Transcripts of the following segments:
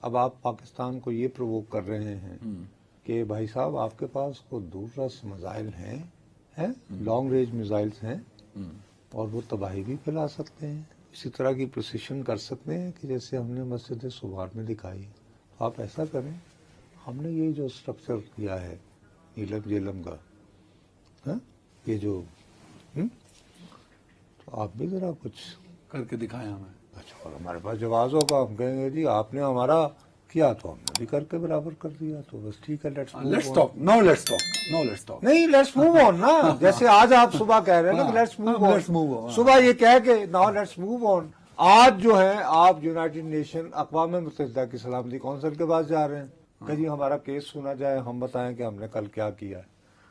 اب آپ پاکستان کو یہ پرووک کر رہے ہیں کہ بھائی صاحب آپ کے پاس کو دور رس میزائل ہیں لانگ رینج میزائلز ہیں اور وہ تباہی بھی پھیلا سکتے ہیں، اسی طرح کی پریسیشن کر سکتے ہیں کہ جیسے ہم نے مسجد سوار میں دکھائی. تو آپ ایسا کریں، ہم نے یہ جو اسٹرکچر کیا ہے نیلم جیلم کا، یہ جو تو آپ بھی ذرا کچھ کر کے دکھائیں ہمیں. اچھا، اور ہمارے پاس جواز ہوگا، ہم کہیں گے جی آپ نے ہمارا کیا تو ہم نے بھی کر کے برابر کر دیا، تو بس ٹھیک ہے، لیٹس ٹاک. نہیں لیٹس موو آن نا. جیسے آج آپ صبح کہہ رہے ہیں نا لیٹس موو آن، صبح یہ کہہ کے ناؤ لیٹس موو آن. آج جو ہے آپ یونائٹڈ نیشن اقوام متحدہ کی سلامتی کونسل کے پاس جا رہے ہیں کہ جی ہمارا کیس سنا جائے، ہم بتائیں کہ ہم نے کل کیا کیا ہے.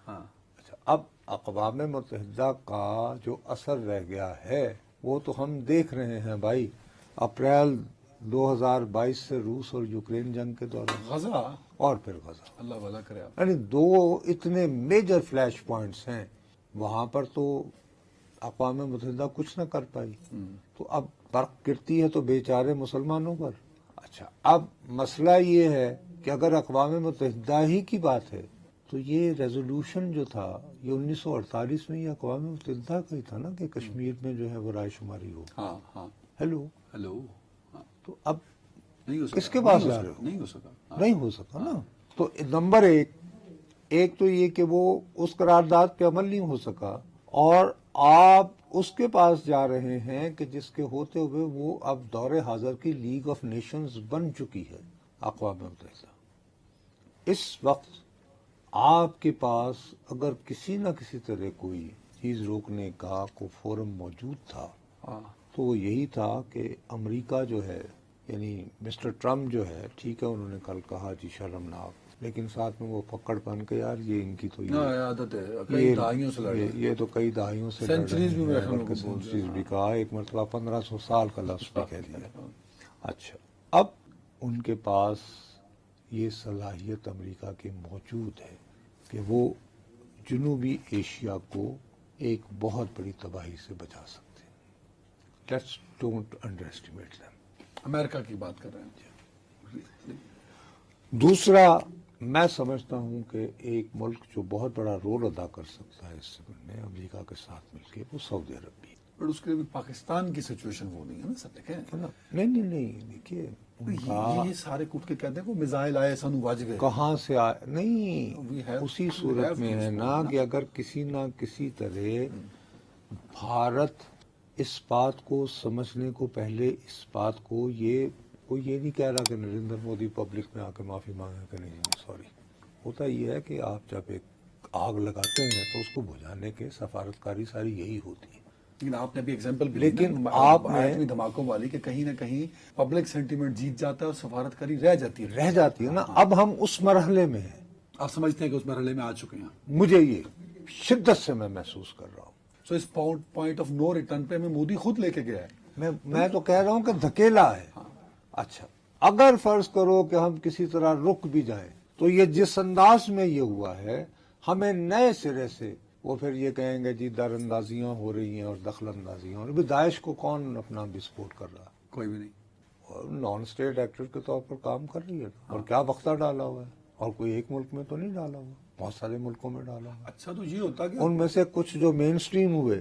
اچھا، اب اقوام متحدہ کا جو اثر رہ گیا ہے وہ تو ہم دیکھ رہے ہیں بھائی. اپریل 2022 سے روس اور یوکرین جنگ کے دوران غزہ اور پھر غزہ، اللہ بھلا کرے آپ. یعنی دو اتنے میجر فلیش پوائنٹس ہیں، وہاں پر تو اقوام متحدہ کچھ نہ کر پائی. تو اب برق گرتی ہے تو بیچارے مسلمانوں پر. اچھا، اب مسئلہ یہ ہے کہ اگر اقوام متحدہ ہی کی بات ہے تو یہ ریزولوشن جو تھا یہ 1948 میں یہ اقوام متحدہ کا ہی تھا نا کہ کشمیر میں جو ہے وہ رائے شماری ہو. ہیلو، تو اب کس کے پاس جا رہے ہو؟ نہیں ہو سکا نا. تو نمبر ایک تو یہ کہ وہ اس قرارداد پہ عمل نہیں ہو سکا، اور آپ اس کے پاس جا رہے ہیں کہ جس کے ہوتے ہوئے وہ اب دور حاضر کی لیگ آف نیشنز بن چکی ہے اقوام متحدہ. اس وقت آپ کے پاس اگر کسی نہ کسی طرح کوئی چیز روکنے کا کوئی فورم موجود تھا تو وہ یہی تھا کہ امریکہ جو ہے، یعنی مسٹر ٹرمپ جو ہے، ٹھیک ہے انہوں نے کل کہا جی شرمناک، لیکن ساتھ میں وہ پکڑ پن کے یار یہ ان کی تو عادت ہے، کئی دہائیوں سے لڑ رہے ہیں. یہ تو کئی دہائیوں سے سینچریز بھی میں بلکہ سینچریز بھی کہا، ایک مرتبہ 1500 سال کا لفظ بھی کہہ دیا. اچھا، اب ان کے پاس یہ صلاحیت امریکہ کی موجود ہے کہ وہ جنوبی ایشیا کو ایک بہت بڑی تباہی سے بچا سکتے ہیں. Let's don't underestimate them. امریکہ کی بات کر رہے ہیں. دوسرا، میں سمجھتا ہوں کہ ایک ملک جو بہت بڑا رول ادا کر سکتا ہے اس سمت میں امریکہ کے ساتھ مل کے، وہ سعودی عرب بھی. پر اس کے لیے پاکستان کی سچویشن وہ نہیں ہے نا سر. دیکھیں نہیں دیکھیے یہ سارے کٹ کے کہتے ہیں کہ میزائل آئے سانو بج گئے، کہاں سے آئے؟ نہیں، اسی صورت میں ہے نا کہ اگر کسی نہ کسی طرح بھارت اس بات کو سمجھنے کو پہلے اس بات کو کوئی یہ نہیں کہہ رہا کہ نریندر مودی پبلک میں آ کے معافی مانگے کہ نہیں سوری. ہوتا یہ ہے کہ آپ جب ایک آگ لگاتے ہیں تو اس کو بجھانے کے سفارتکاری ساری یہی ہوتی ہے. لیکن آپ نے بھی ایگزامپل بھی لیکن آپ نے دھماکوں والی کہ کہیں نہ کہیں پبلک سینٹیمنٹ جیت جاتا ہے اور سفارتکاری رہ جاتی ہے نا. اب ہم اس مرحلے میں ہیں. آپ سمجھتے ہیں کہ اس مرحلے میں آ چکے ہیں؟ مجھے یہ شدت سے میں محسوس کر رہا ہوں. سو اس پوائنٹ آف نو ریٹرن پہ ہمیں مودی خود لے کے گیا ہے. میں تو کہہ رہا ہوں کہ دھکیلا ہے. اچھا، اگر فرض کرو کہ ہم کسی طرح رک بھی جائیں تو یہ جس انداز میں یہ ہوا ہے، ہمیں نئے سرے سے وہ پھر یہ کہیں گے جی در اندازیاں ہو رہی ہیں اور دخل اندازیاں ہو رہی ہیں. داعش کو کون اپنا بھی سپورٹ کر رہا؟ کوئی بھی نہیں. اور نان اسٹیٹ ایکٹر کے طور پر کام کر رہی ہے. اور کیا وقتہ ڈالا ہوا ہے، اور کوئی ایک ملک میں تو نہیں ڈالا ہوا، بہت سارے ملکوں میں ڈالا ہوا. اچھا، تو یہ ہوتا کہ ان میں سے کچھ جو مین سٹریم ہوئے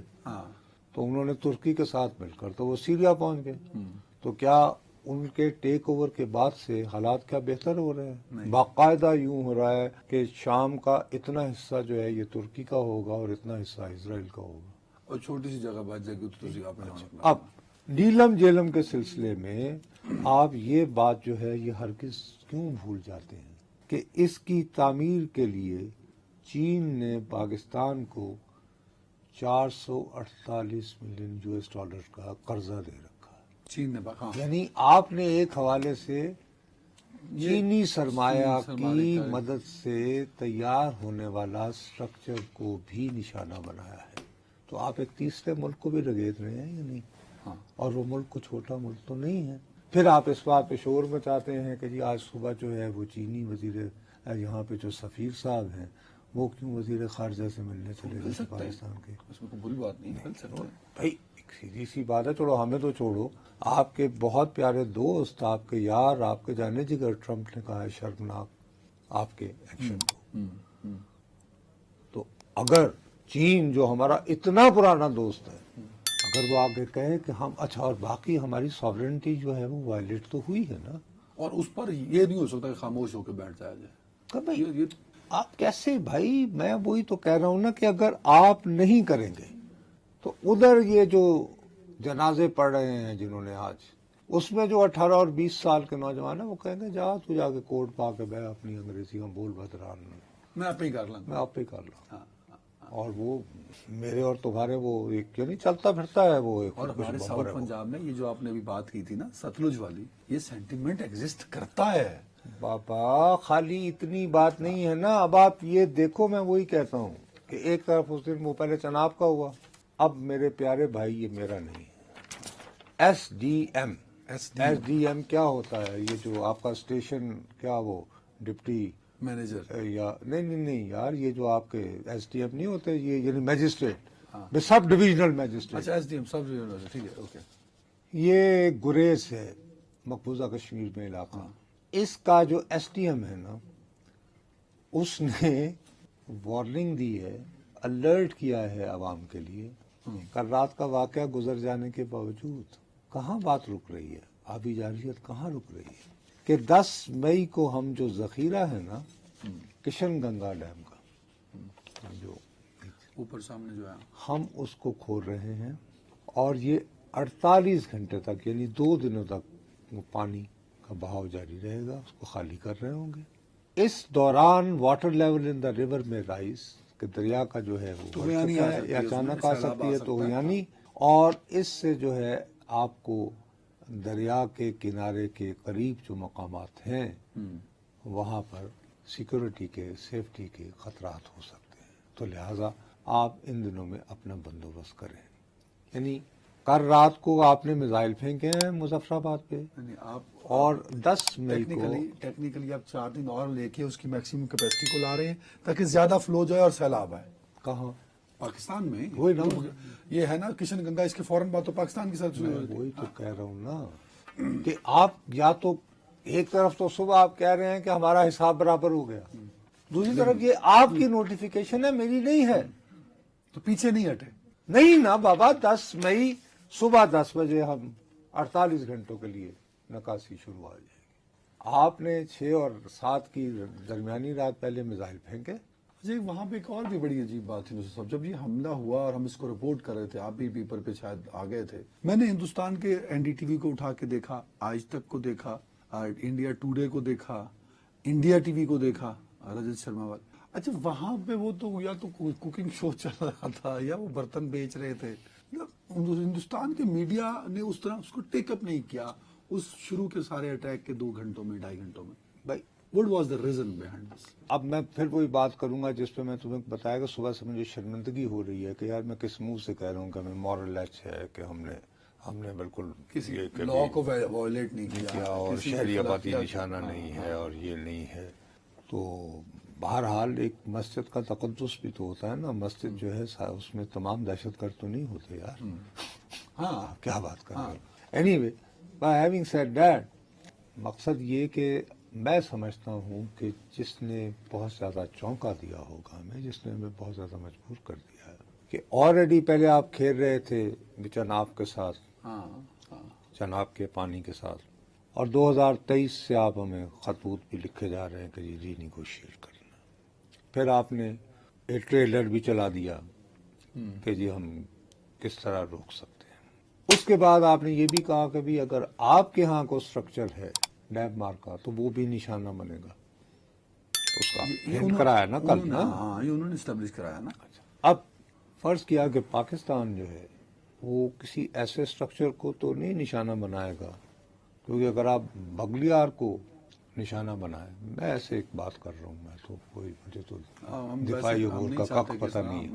تو انہوں نے ترکی کے ساتھ مل کر تو وہ سیریا پہنچ گئے. تو کیا ان کے ٹیک اوور کے بعد سے حالات کیا بہتر ہو رہے ہیں؟ باقاعدہ یوں ہو رہا ہے کہ شام کا اتنا حصہ جو ہے یہ ترکی کا ہوگا اور اتنا حصہ اسرائیل کا ہوگا، اور چھوٹی سی جگہ بچ جائے گی تو آپ نے. اب نیلم جیلم کے سلسلے میں آپ یہ بات جو ہے یہ ہرگز کیوں بھول جاتے ہیں کہ اس کی تعمیر کے لیے چین نے پاکستان کو $448 ملین کا قرضہ دے رکھا. چین نے یعنی آپ نے ایک حوالے سے چینی سرمایہ کی مدد سے تیار ہونے والا سٹرکچر کو بھی نشانہ بنایا ہے. تو آپ ایک تیسرے ملک کو بھی رگیت رہے ہیں یا نہیں؟ اور وہ ملک کو چھوٹا ملک تو نہیں ہے. پھر آپ اس بات پہ شور مچاتے ہیں کہ جی آج صبح جو ہے وہ چینی وزیر یہاں پہ جو سفیر صاحب ہیں وہ کیوں وزیر خارجہ سے ملنے چلے گئے پاکستان کے؟ اس میں کوئی بری بات نہیں. بھائی ایک سیدھی سی بات ہے، چلو ہمیں تو چھوڑو، آپ کے بہت پیارے دوست، آپ کے یار، آپ کے جانے جگر ٹرمپ نے کہا ہے شرمناک آپ کے ایکشن کو. تو اگر چین جو ہمارا اتنا پرانا دوست ہے، اگر وہ آگے کہے کہ ہم اچھا، اور باقی ہماری ساورنٹی جو ہے وہ وائلیٹ تو ہوئی ہے نا. اور اس پر یہ نہیں ہو سکتا کہ خاموش ہو کے بیٹھ جایا جائے. کبھی یہ آپ کیسے بھائی، میں وہی تو کہہ رہا ہوں نا کہ اگر آپ نہیں کریں گے تو ادھر یہ جو جنازے پڑھ رہے ہیں جنہوں نے آج، اس میں جو 18 اور 20 سال کے نوجوان ہیں وہ کہیں گے جا تو جا کے کوٹ پا کے بہ اپنی انگریزی میں بول بدران، میں آپ ہی کر لوں. میں آپ پہ کر لوں. اور وہ میرے اور تمہارے وہ ایک کیوں نہیں چلتا پھرتا ہے وہ ایک اور کچھ ہمارے بمبر ساؤتھ ہے وہ. پنجاب میں یہ جو آپ نے ابھی بات کی تھی نا ستلج والی، یہ سینٹیمنٹ ایگزسٹ کرتا ہے. بابا خالی اتنی بات نہیں ہے نا. اب آپ یہ دیکھو، میں وہی کہتا ہوں کہ ایک طرف اس دن وہ پہلے چناب کا ہوا، اب میرے پیارے بھائی یہ میرا نہیں ہے. ایس ڈی ایم کیا ہوتا ہے؟ یہ جو آپ کا اسٹیشن کیا وہ ڈپٹی مینیجر یا نہیں یار، یہ جو آپ کے ایس ڈی ایم نہیں ہوتے، یہ یعنی میجسٹریٹ، سب ڈویژنل میجسٹریٹ. اچھا ایس ڈی ایم سب ٹھیک ہے اوکے. یہ گریز ہے مقبوضہ کشمیر میں علاقہ. اس کا جو ایس ڈی ایم ہے نا، اس نے وارننگ دی ہے، الرٹ کیا ہے عوام کے لیے. کل رات کا واقعہ گزر جانے کے باوجود کہاں بات رک رہی ہے، آبی جارحیت کہاں رک رہی ہے کہ 10 مئی کو ہم جو ذخیرہ ہے نا کشن گنگا ڈیم کا، جو اوپر سامنے جو ہے، ہم اس کو کھول رہے ہیں، اور یہ 48 گھنٹے تک یعنی 2 دنوں تک وہ پانی کا بہاؤ جاری رہے گا، اس کو خالی کر رہے ہوں گے. اس دوران water level in the river میں رائز، کہ دریا کا جو ہے وہ طغیانی آ سکتی ہے، اچانک اس آ میں سیلاب سکتی ہے آ سکتا ہے. طغیانی. اور اس سے جو ہے آپ کو دریا کے کنارے کے قریب جو مقامات ہیں وہاں پر سیکورٹی کے، سیفٹی کے خطرات ہو سکتے ہیں. تو لہٰذا آپ ان دنوں میں اپنا بندوبست کریں. یعنی کل رات کو آپ نے میزائل پھینکے ہیں مظفر آباد پہ، یعنی آپ اور 10 مئی کو ٹیکنیکلی آپ 4 دن اور لے کے اس کی میکسیمم کیپیسٹی کو لا رہے ہیں تاکہ زیادہ فلو جائے اور سیلاب آئے. کہاں پاکستان میں وہی نا، یہ ہے نا کشن گنگا، اس کے فوراً بعد تو پاکستان کی ساتھ وہی تو کہہ رہا ہوں نا کہ آپ یا تو ایک طرف تو صبح آپ کہہ رہے ہیں کہ ہمارا حساب برابر ہو گیا، دوسری طرف یہ آپ کی نوٹیفیکیشن ہے، میری نہیں ہے. تو پیچھے نہیں ہٹے. نہیں نا بابا، 10 مئی صبح 10 بجے ہم 48 گھنٹوں کے لیے نکاسی شروع ہو جائے گی. آپ نے 6 اور 7 کی درمیانی رات پہلے میزائل پھینکے. جی وہاں پہ ایک اور بھی بڑی عجیب بات تھی صاحب، جب یہ حملہ ہوا اور ہم اس کو رپورٹ کر رہے تھے، آپ بھی پیپر پہ شاید آ گئے تھے، میں نے ہندوستان کے این ڈی ٹی وی کو اٹھا کے دیکھا، آج تک کو دیکھا، انڈیا ٹوڈے کو دیکھا، انڈیا ٹی وی کو دیکھا، رجت شرما والا. اچھا وہاں پہ وہ تو یا تو کوکنگ شو چل رہا تھا یا وہ برتن بیچ رہے تھے. ہندوستان کے میڈیا نے اس طرح اس کو ٹیک اپ نہیں کیا اس شروع کے سارے اٹیک کے 2 گھنٹوں میں، 2.5 گھنٹوں میں. بھائی What was the reason behind this? اب میں پھر وہی بات کروں گا جس پہ میں تمہیں بتایا کہ صبح سے مجھے شرمندگی ہو رہی ہے کہ یار میں کس منہ سے کہہ رہا ہوں کہ ہمیں مورل ایچ ہے کہ ہم نے بالکل کسی یہ کبھی لا کو وائلیٹ نہیں کیا کیا اور کسی شہری کے خلاف آبادی کیا. نشانہ نہیں ہے اور یہ نہیں ہے. تو بہرحال ایک مسجد کا تقدس بھی تو ہوتا ہے نا. مسجد جو ہے اس میں تمام دہشت گرد تو نہیں ہوتے یار. ہاں کیا بات کر رہے ہیں. Any way by having said that, مقصد یہ کہ میں سمجھتا ہوں کہ جس نے بہت زیادہ چونکا دیا ہوگا ہمیں، جس نے ہمیں بہت زیادہ مجبور کر دیا ہے کہ آلریڈی پہلے آپ کھیل رہے تھے چناب کے ساتھ، چناب کے پانی کے ساتھ، اور 2023 سے آپ ہمیں خطوط بھی لکھے جا رہے ہیں کہ یہ ری نیگوشیٹ کرنا. پھر آپ نے ایک ٹریلر بھی چلا دیا کہ جی ہم کس طرح روک سکتے ہیں. اس کے بعد آپ نے یہ بھی کہا کہ بھی اگر آپ کے ہاں کو اسٹرکچر ہے ڈیب مار کا تو وہ بھی نشانہ بنے گا. اس کا ہنٹ کرایا نا کل نا. ہاں یہ انہوں نے اسٹیبلش کرایا نا. اب فرض کیا کہ پاکستان جو ہے وہ کسی ایسے اسٹرکچر کو تو نہیں نشانہ بنائے گا، کیونکہ اگر آپ بغلیار کو نشانہ بنائیں، میں ایسے ایک بات کر رہا ہوں، میں تو کوئی مجھے تو دفاعی امور کا کق پتہ نہیں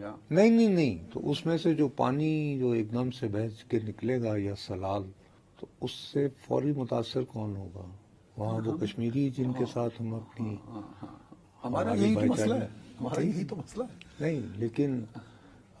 ہے. نہیں تو اس میں سے جو پانی جو ایک دم سے بہہ کے نکلے گا یا سلال، تو اس سے فوری متاثر کون ہوگا؟ وہاں وہ کشمیری جن کے ساتھ ہم اپنی ہمارا یہی تو مسئلہ ہے، ہمارا یہی تو مسئلہ ہے. نہیں لیکن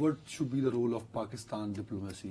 What should be the role of Pakistan diplomacy